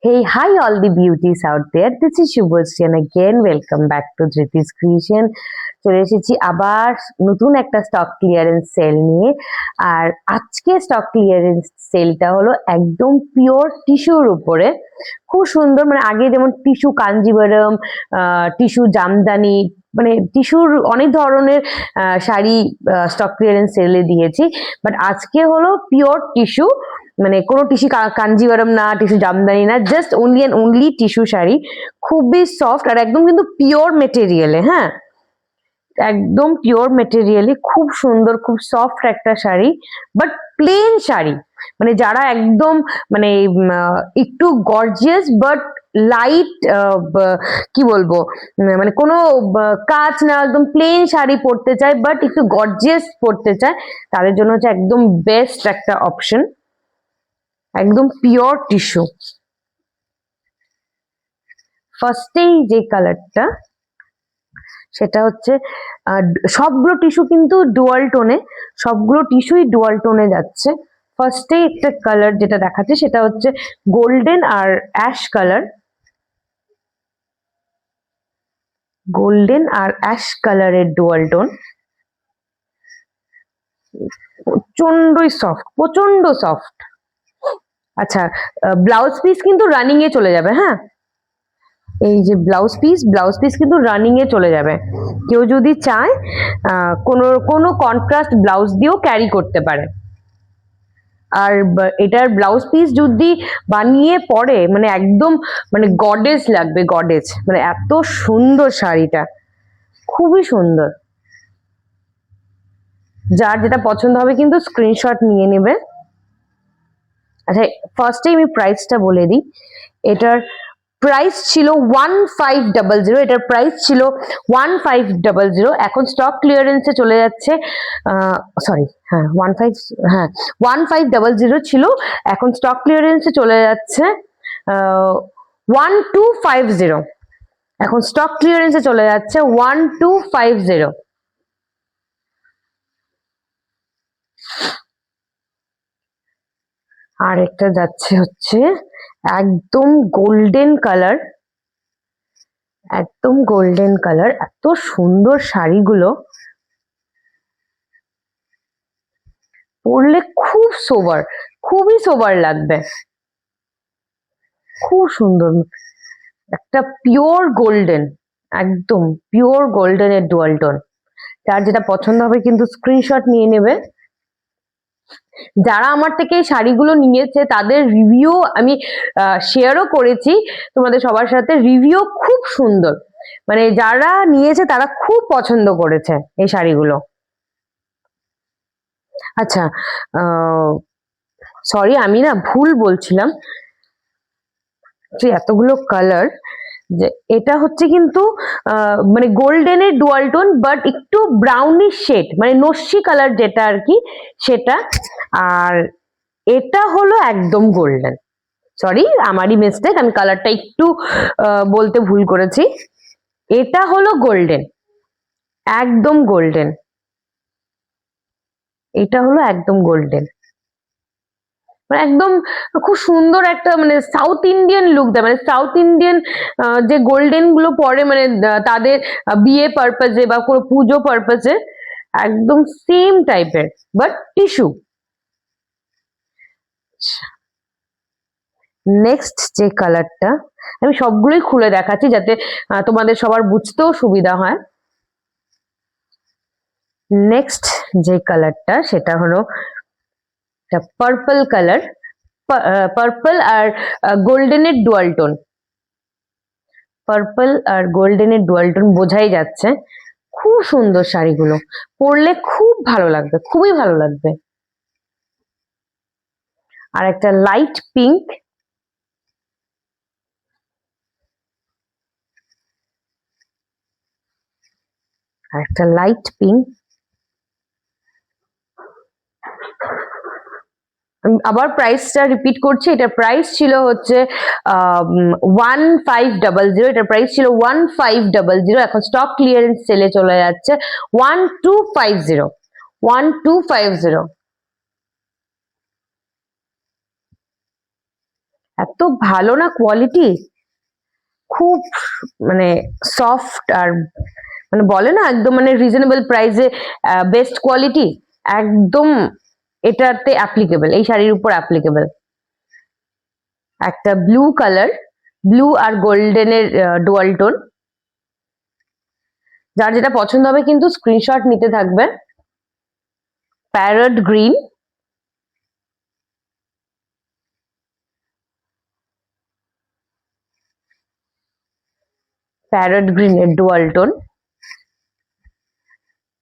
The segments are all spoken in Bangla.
Hey, hi all the beauties out there. This is Shubhasri and again welcome back to Dhriti's Creation. চলে এসেছি আবার নতুন একটা স্টক ক্লিয়ারেন্স সেল নিয়ে। আর আজকে স্টক ক্লিয়ারেন্স সেলটা হলো একদম পিওর টিস্যুর উপরে, খুব সুন্দর। মানে আগে যেমন টিস্যু কাঞ্জিভারম, টিস্যু জামদানি, মানে টিস্যুর অনেক ধরনের শাড়ি স্টক ক্লিয়ারেন্স সেলে দিয়েছি, বাট আজকে হলো পিওর টিস্যু, মানে কোনো টিস্যু কাঞ্জিভারম না, টিস্যু জামদানি না, just only and only tissue sari. খুবই সফট আর একদম কিন্তু পিওর মেটেরিয়ালে, হ্যাঁ একদম পিওর মেটেরিয়ালে, খুব সুন্দর, খুব সফট একটা শাড়ি, বাট প্লেন শাড়ি। মানে যারা একদম মানে একটু গর্জিয়াস বাট লাইট, কি বলবো, মানে কোনো কাজ না, একদম প্লেন শাড়ি পরতে চায় বাট একটু গর্জিয়াস পরতে চায়, তাদের জন্য হচ্ছে একদম বেস্ট একটা অপশন, একদম পিওর টিস্যু। ফার্স্টেই যে কালারটা সেটা হচ্ছে সবগুলো টিস্যু কিন্তু ডুয়াল টোনে, সবগুলো টিস্যুই ডুয়াল টোনে যাচ্ছে। ফার্স্টেই একটা কালার যেটা দেখাচ্ছে সেটা হচ্ছে গোল্ডেন আর অ্যাশ কালার, গোল্ডেন আর অ্যাশ কালারের ডুয়াল টোন, প্রচন্ডই সফট, প্রচন্ড সফট। আচ্ছা, ব্লাউজ পিস কিন্তু রানিং এ চলে যাবে, হ্যাঁ এই যে ব্লাউজ পিস কিন্তু রানিং এ চলে যাবে। কেউ যদি চায় কোনো কোনো কন্ট্রাস্ট ব্লাউজ দিয়েও ক্যারি করতে পারে। আর এটার ব্লাউজ পিস যদি বানিয়ে পরে মানে একদম মানে গডেস লাগবে, গডেস, মানে এত সুন্দর শাড়িটা, খুবই সুন্দর। যার যেটা পছন্দ হবে কিন্তু স্ক্রিনশট নিয়ে নেবে। আচ্ছা, ফার্স্টে আমি প্রাইসটা বলে দিই। এটার প্রাইস ছিল 1500, এটার প্রাইস ছিল 1500। এখন স্টক ক্লিয়ারেন্সে চলে যাচ্ছে, সরি হ্যাঁ 1500 ছিল, এখন স্টক ক্লিয়ারেন্সে চলে যাচ্ছে 1250। এখন স্টক ক্লিয়ারেন্সে চলে যাচ্ছে 1250। আর একটা যাচ্ছে হচ্ছে একদম গোল্ডেন কালার, একদম গোল্ডেন কালার। এত সুন্দর শাড়িগুলো, পরলে খুব সোবার, খুবই সোবার লাগবে, খুব সুন্দর। একটা পিওর গোল্ডেন, একদম পিওর গোল্ডেনের ডুয়াল টোন। যার যেটা পছন্দ হবে কিন্তু স্ক্রিনশট নিয়ে নেবে। যারা আমার থেকে এই শাড়িগুলো নিয়েছে তাদের রিভিউ আমি শেয়ারও করেছি তোমাদের সবার সাথে। রিভিউ খুব সুন্দর, মানে যারা নিয়েছে তারা খুব পছন্দ করেছে এই শাড়িগুলো। আচ্ছা, সরি আমি না ভুল বলছিলাম যে এতগুলো কালার, যে এটা হচ্ছে কিন্তু মানে গোল্ডেনের ডুয়াল টোন বাট একটু ব্রাউনিশ শেড, মানে নস্যি কালার যেটা আর কি সেটা। আর এটা হলো একদম গোল্ডেন, সরি আমারই মিস্টেক, আমি কালারটা একটু বলতে ভুল করেছি। এটা হলো গোল্ডেন, একদম গোল্ডেন, এটা হলো একদম গোল্ডেন, মানে একদম খুব সুন্দর একটা মানে সাউথ ইন্ডিয়ান লুক দেয়। মানে সাউথ ইন্ডিয়ান যে গোল্ডেন গুলো পরে মানে তাদের বিয়ে পারপাজে বা কোনো পুজো পারপাজে, একদম সেম টাইপের বাট টিস্যু। নেক্সট যে কালারটা, আমি সবগুলোই খুলে দেখাচ্ছি যাতে তোমাদের সবার বুঝতেও সুবিধা হয়। নেক্সট যে কালারটা সেটা হলো পার্পল কালার, পার্পল আর গোল্ডেনের ডুয়াল টোন, পার্পল আর গোল্ডেনের ডুয়াল টোন বোঝাই যাচ্ছে। খুব সুন্দর শাড়িগুলো, পরলে খুব ভালো লাগবে, খুবই ভালো লাগবে। আর একটা লাইট পিঙ্ক, আর একটা লাইট পিঙ্ক। আবার প্রাইসটা রিপিট করছি, এটার প্রাইস ছিল হচ্ছে 1500, এটার প্রাইস ছিল 1500। এখন স্টক ক্লিয়ারেন্স সেলে চলে যাচ্ছে 1250, 1250। এত ভালো না কোয়ালিটি, খুব মানে সফট, আর মানে বলে না একদম মানে রিজনেবল প্রাইসে বেস্ট কোয়ালিটি, একদম এটাতে অ্যাপ্লিকেবল, এই শাড়ির উপর অ্যাপ্লিকেবল। একটা ব্লু কালার, ব্লু আর গোল্ডেনের ডুয়াল টোন। যার যেটা পছন্দ হবে কিন্তু স্ক্রিনশট নিতে থাকবে। প্যারট গ্রিন, প্যারট গ্রিনের ডুয়াল টোন,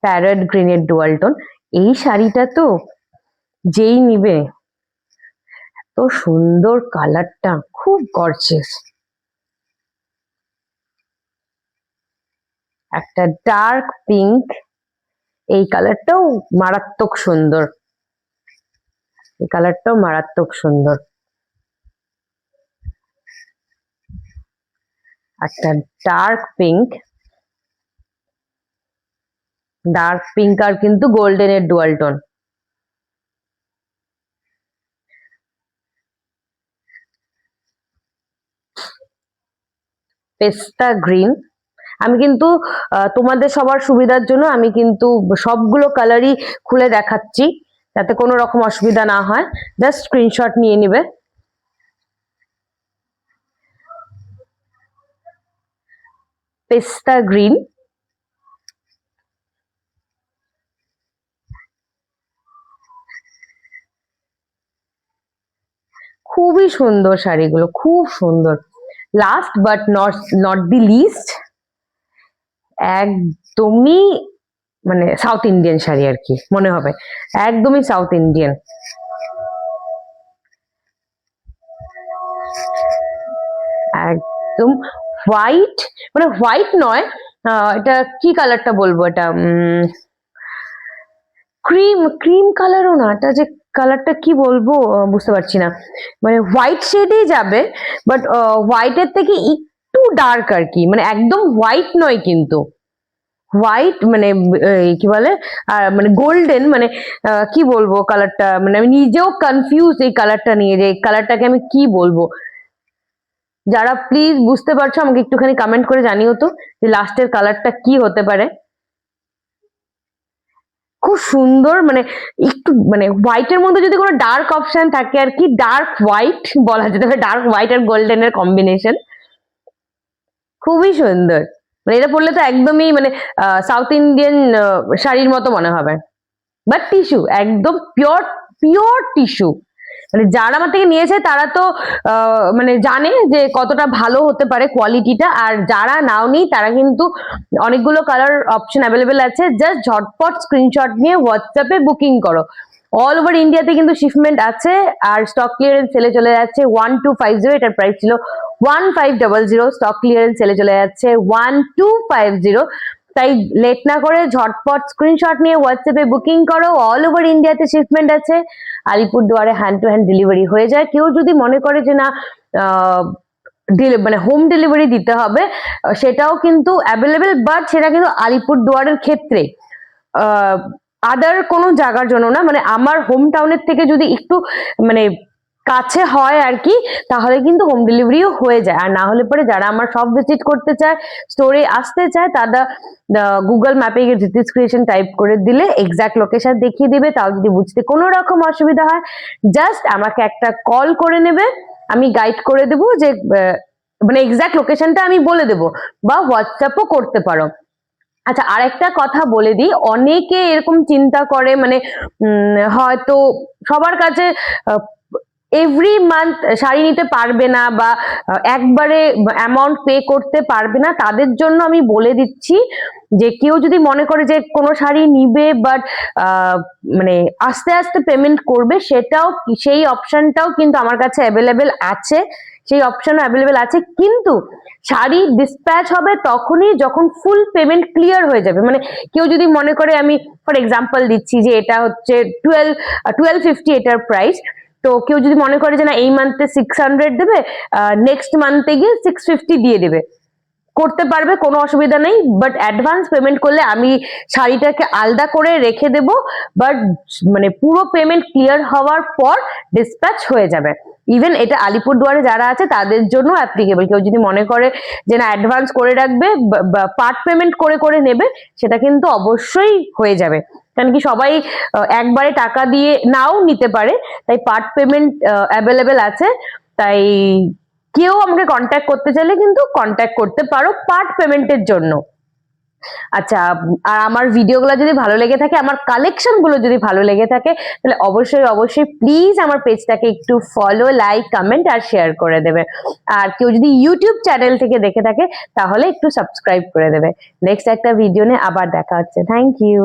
প্যারট গ্রিনের ডুয়াল টোন। এই শাড়িটা তো যেই নিবে, তো সুন্দর কালারটা, খুব গর্জিয়াস। একটা ডার্ক পিঙ্ক, এই কালারটাও মারাত্মক সুন্দর, এই কালারটাও মারাত্মক সুন্দর। একটা ডার্ক পিঙ্ক, ডার্ক পিঙ্ক আর কিন্তু গোল্ডেনের ডুয়াল টোন। পেস্তা গ্রিন। আমি কিন্তু তোমাদের সবার সুবিধার জন্য আমি কিন্তু সবগুলো কালারই খুলে দেখাচ্ছি, যাতে কোনো রকম অসুবিধা না হয়। জাস্ট স্ক্রিনশট নিয়ে নিবে। পেস্তা গ্রিন, খুবই সুন্দর শাড়িগুলো, খুব সুন্দর। Last but not the least, একদমই মানে সাউথ ইন্ডিয়ান শাড়ি আর কি মনে হবে, একদমই সাউথ ইন্ডিয়ান। একদম হোয়াইট, মানে হোয়াইট নয়, এটা কি কালারটা বলবো, এটা ক্রিম, ক্রিম কালারও না, এটা যে কালারটা কি বলবো বুঝতে পারছি না, মানে হোয়াইট শেডেই যাবে, বাট হোয়াইটের থেকে একটু ডার্ক আর কি, মানে একদম হোয়াইট নয় কিন্তু, হোয়াইট মানে কি বলে মানে গোল্ডেন, মানে কি বলবো কালারটা, মানে আমি নিজেও কনফিউজ এই কালারটা নিয়ে, যে এই কালারটাকে আমি কি বলবো। যারা প্লিজ বুঝতে পারছো আমাকে একটুখানি কমেন্ট করে জানিও তো, যে লাস্টের কালারটা কি হতে পারে। খুব সুন্দর, মানে একটু মানে হোয়াইটের মধ্যে যদি কোনো ডার্ক অপশন থাকে আর কি, ডার্ক হোয়াইট বলা যেতে পারে, ডার্ক হোয়াইট আর গোল্ডেনের কম্বিনেশন, খুবই সুন্দর। মানে এটা পরলে তো একদমই মানে সাউথ ইন্ডিয়ান শাড়ির মতো মনে হবে। বাট টিস্যু, একদম পিওর পিওর টিস্যু। মানে যারা আমার থেকে নিয়েছে তারা তো মানে জানে যে কতটা ভালো হতে পারে কোয়ালিটিটা, আর যারা নাওনি তারা কিন্তু অনেকগুলো কালার অপশন অ্যাভেলেবেল আছে, জাস্ট ঝটপট স্ক্রিনশট নিয়ে হোয়াটসঅ্যাপে বুকিং করো। অল ওভার ইন্ডিয়াতে কিন্তু শিপমেন্ট আছে, আর স্টক ক্লিয়ারেন্স সেলে চলে যাচ্ছে 1250, এটার প্রাইস ছিল 1500, স্টক ক্লিয়ারেন্স সেলে চলে যাচ্ছে 1250। তাই লেট না করে ঝটপট স্ক্রিনশট নিয়ে হোয়াটসঅ্যাপে বুকিং করো। অল ওভার ইন্ডিয়াতে শিপমেন্ট আছে, আলিপুরদুয়ারে হ্যান্ড টু হ্যান্ড ডেলিভারি হয়ে যায়। কেউ যদি মনে করে যে না মানে হোম ডেলিভারি দিতে হবে, সেটাও কিন্তু অ্যাভেলেবেল, বাট সেটা কিন্তু আলিপুরদুয়ারের ক্ষেত্রে, আদার কোনো জায়গার জন্য না। মানে আমার হোম টাউনের থেকে যদি একটু মানে কাছে হয় আর কি, তাহলে কিন্তু হোম ডেলিভারিও হয়ে যায়। আর না হলে পরে যারা আমার শপ ভিজিট করতে চায়, স্টোরে আসতে চায়, তারা গুগল ম্যাপে গিয়ে ধৃতিস ক্রিয়েশন টাইপ করে দিলে এক্সাক্ট লোকেশন দেখিয়ে দিবে। তাও যদি বুঝতে কোনো রকম অসুবিধা হয়, জাস্ট আমাকে একটা কল করে নেবে, আমি গাইড করে দেবো, যে মানে এক্সাক্ট লোকেশনটা আমি বলে দেবো, বা হোয়াটসঅ্যাপও করতে পারো। আচ্ছা, আরেকটা কথা বলে দিই, অনেকে এরকম চিন্তা করে, মানে হয়তো সবার কাছে এভরি মান্থ শাড়ি নিতে পারবে না, বা একবারে অ্যামাউন্ট পে করতে পারবে না, তাদের জন্য আমি বলে দিচ্ছি যে কেউ যদি মনে করে যে কোনো শাড়ি নিবে বাট মানে আস্তে আস্তে পেমেন্ট করবে, সেটাও, সেই অপশনটাও কিন্তু আমার কাছে অ্যাভেলেবেল আছে, সেই অপশন অ্যাভেলেবেল আছে। কিন্তু শাড়ি ডিসপ্যাচ হবে তখনই যখন ফুল পেমেন্ট ক্লিয়ার হয়ে যাবে। মানে কেউ যদি মনে করে, আমি ফর এক্সাম্পল দিচ্ছি যে এটা হচ্ছে 1250 এটার প্রাইস, তো কেউ যদি মনে করে যে না এই মান্থে 600 দেবে, নেক্সট মান্থে গিয়ে 650 দিয়ে দেবে, করতে পারবে, কোনো অসুবিধা নেই। বাট অ্যাডভান্স পেমেন্ট করলে আমি শাড়িটাকে আলাদা করে রেখে দেব, বাট মানে পুরো পেমেন্ট ক্লিয়ার হওয়ার পর ডিসপ্যাচ হয়ে যাবে। ইভেন এটা আলিপুরদুয়ারে যারা আছে তাদের জন্য অ্যাপ্লিকেবল। কেউ যদি মনে করে যে না অ্যাডভান্স করে রাখবে বা পার্ট পেমেন্ট করে করে নেবে, সেটা কিন্তু অবশ্যই হয়ে যাবে। কারণ কি সবাই একবারে টাকা দিয়ে নাও নিতে পারে, তাই পার্ট পেমেন্ট অ্যাভেলেবেল আছে। তাই কেউ আমাকে কন্ট্যাক্ট করতে চাইলে কিন্তু কন্ট্যাক্ট করতে পারো পার্ট পেমেন্টের জন্য। আচ্ছা, আর আমার ভিডিওগুলো যদি ভালো লেগে থাকে, আমার কালেকশন গুলো যদি ভালো লেগে থাকে, তাহলে অবশ্যই অবশ্যই প্লিজ আমার পেজটাকে একটু ফলো, লাইক, কমেন্ট আর শেয়ার করে দেবে। আর কেউ যদি ইউটিউব চ্যানেল থেকে দেখে থাকে তাহলে একটু সাবস্ক্রাইব করে দেবে। নেক্সট একটা ভিডিও নিয়ে আবার দেখা হচ্ছে। Thank you.